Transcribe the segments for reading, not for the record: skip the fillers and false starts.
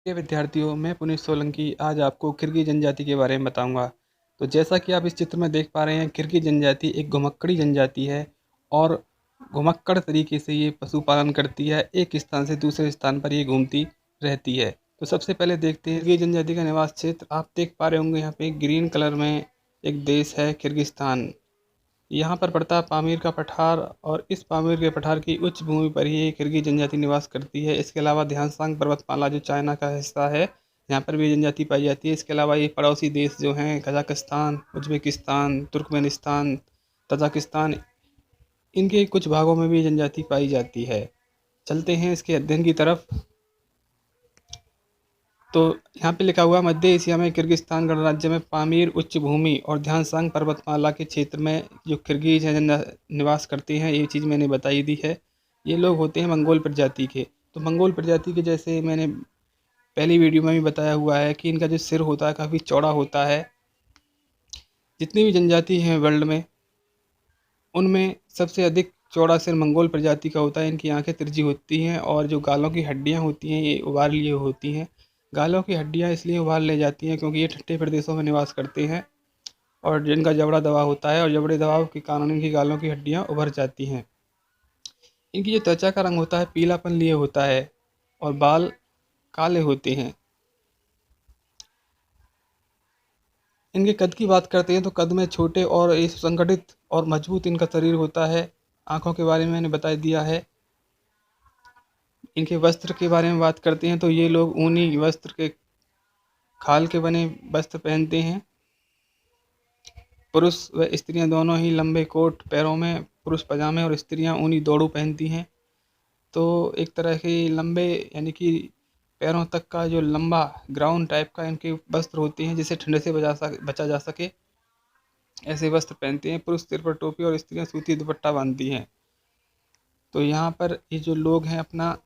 प्रिय विद्यार्थियों, मैं पुनीत सोलंकी आज आपको किर्गी जनजाति के बारे में बताऊंगा। तो जैसा कि आप इस चित्र में देख पा रहे हैं, किर्गी जनजाति एक घुमक्कड़ी जनजाति है और घुमक्कड़ तरीके से ये पशुपालन करती है। एक स्थान से दूसरे स्थान पर ये घूमती रहती है। तो सबसे पहले देखते हैं किर्गी जनजाति का निवास क्षेत्र। आप देख पा रहे होंगे यहाँ पे ग्रीन कलर में एक देश है किर्गिस्तान। यहाँ पर पड़ता है पामीर का पठार और इस पामीर के पठार की उच्च भूमि पर ही किर्गी जनजाति निवास करती है। इसके अलावा ध्यानसांग पर्वतमाला जो चाइना का हिस्सा है, यहाँ पर भी जनजाति पाई जाती है। इसके अलावा ये पड़ोसी देश जो हैं कजाकिस्तान, उज्बेकिस्तान, तुर्कमेनिस्तान, तजाकिस्तान, इनके कुछ भागों में भी जनजाति पाई जाती है। चलते हैं इसके अध्ययन की तरफ। तो यहाँ पे लिखा हुआ मध्य एशिया में किर्गिस्तान गणराज्य में पामीर उच्च भूमि और ध्यानसांग पर्वतमाला के क्षेत्र में जो किर्गिज हैं निवास करते हैं, ये चीज़ मैंने बताई दी है। ये लोग होते हैं मंगोल प्रजाति के। तो मंगोल प्रजाति के जैसे मैंने पहली वीडियो में भी बताया हुआ है कि इनका जो सिर होता है काफ़ी चौड़ा होता है। जितनी भी जनजाति हैं वर्ल्ड में, उनमें सबसे अधिक चौड़ा सिर मंगोल प्रजाति का होता है। इनकी आंखें तिरछी होती हैं और जो गालों की हड्डियां होती हैं ये उभार लिए होती हैं। गालों की हड्डियां इसलिए उभार ले जाती हैं क्योंकि ये ठंडे प्रदेशों में निवास करते हैं और जिनका जबड़ा दबाव होता है और जबड़े दबाव के कारण इनकी गालों की हड्डियां उभर जाती हैं। इनकी जो त्वचा का रंग होता है पीलापन लिए होता है और बाल काले होते हैं। इनके कद की बात करते हैं तो कद में छोटे और संगठित और मजबूत इनका शरीर होता है। आँखों के बारे में मैंने बता दिया है। इनके वस्त्र के बारे में बात करते हैं तो ये लोग ऊनी वस्त्र के खाल के बने वस्त्र पहनते हैं। पुरुष व स्त्रियां दोनों ही लंबे कोट, पैरों में पुरुष पजामे और स्त्रियां ऊनी दोड़ू पहनती हैं। तो एक तरह के लंबे यानी कि पैरों तक का जो लंबा ग्राउंड टाइप का इनके वस्त्र होते हैं जिससे ठंड से बचा जा सके, ऐसे वस्त्र पहनते हैं। पुरुष सिर पर टोपी और स्त्रियां सूती दुपट्टा बांधती हैं। तो यहाँ पर ये जो लोग हैं अपना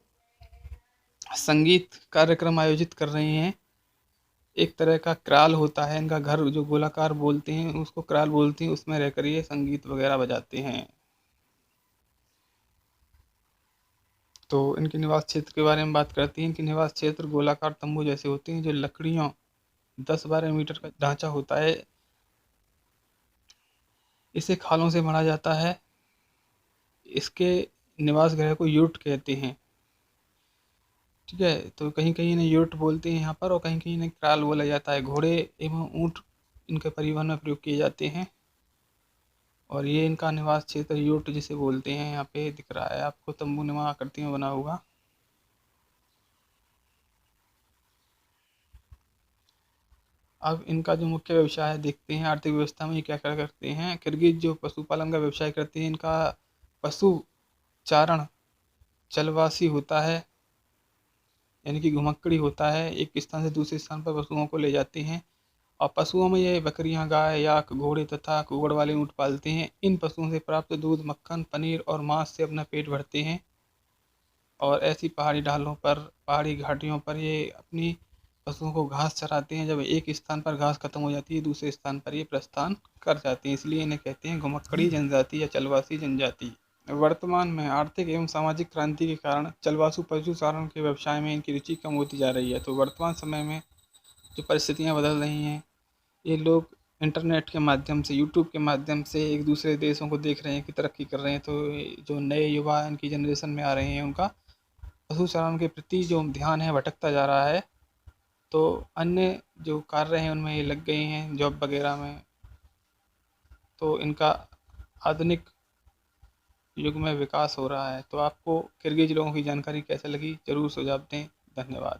संगीत कार्यक्रम आयोजित कर रहे हैं। एक तरह का क्राल होता है इनका घर, जो गोलाकार बोलते हैं उसको क्राल बोलते हैं, उसमें रहकर ये संगीत वगैरह बजाते हैं। तो इनके निवास क्षेत्र के बारे में बात करते हैं। इनके निवास क्षेत्र गोलाकार तंबू जैसे होते हैं जो लकड़ियों 10-12 मीटर का ढांचा होता है। इसे खालों से भरा जाता है। इसके निवास गृह को यूट कहते हैं। ठीक है, तो कहीं कहीं इन्हें यूट बोलते हैं यहाँ पर और कहीं कहीं इन्हें क्राल बोला जाता है। घोड़े एवं ऊँट इनके परिवहन में प्रयोग किए जाते हैं और ये इनका निवास क्षेत्र यूट जिसे बोलते हैं। यहाँ पे दिख रहा है आपको तंबू नुमा आकृति में बना हुआ। अब इनका जो मुख्य व्यवसाय है देखते हैं, आर्थिक व्यवस्था में ये क्या क्या करते हैं। किर्गिज जो पशुपालन का व्यवसाय करते हैं, इनका पशु चारण चलवासी होता है, यानी कि घुमक्कड़ी होता है। एक स्थान से दूसरे स्थान पर पशुओं को ले जाते हैं और पशुओं में ये बकरियां, गाय, याक, घोड़े तथा कुगड़ वाले ऊँट पालते हैं। इन पशुओं से प्राप्त दूध, मक्खन, पनीर और मांस से अपना पेट भरते हैं और ऐसी पहाड़ी ढालों पर, पहाड़ी घाटियों पर ये अपनी पशुओं को घास चराते हैं। जब एक स्थान पर घास खत्म हो जाती है दूसरे स्थान पर ये प्रस्थान कर जाते हैं, इसलिए इन्हें कहते हैं घुमक्कड़ी जनजाति या चलवासी जनजाति। वर्तमान में आर्थिक एवं सामाजिक क्रांति के कारण चलवासु पशुचारण के व्यवसाय में इनकी रुचि कम होती जा रही है। तो वर्तमान समय में जो परिस्थितियाँ बदल रही हैं, ये लोग इंटरनेट के माध्यम से, यूट्यूब के माध्यम से एक दूसरे देशों को देख रहे हैं कि तरक्की कर रहे हैं। तो जो नए युवा इनकी जनरेशन में आ रहे हैं, उनका पशुचारण के प्रति जो ध्यान है भटकता जा रहा है। तो अन्य जो कार्य हैं उनमें ये लग गए हैं, जॉब वगैरह में। तो इनका आधुनिक युग में विकास हो रहा है। तो आपको किर्गिज लोगों की जानकारी कैसे लगी, ज़रूर सुझाव दें। धन्यवाद।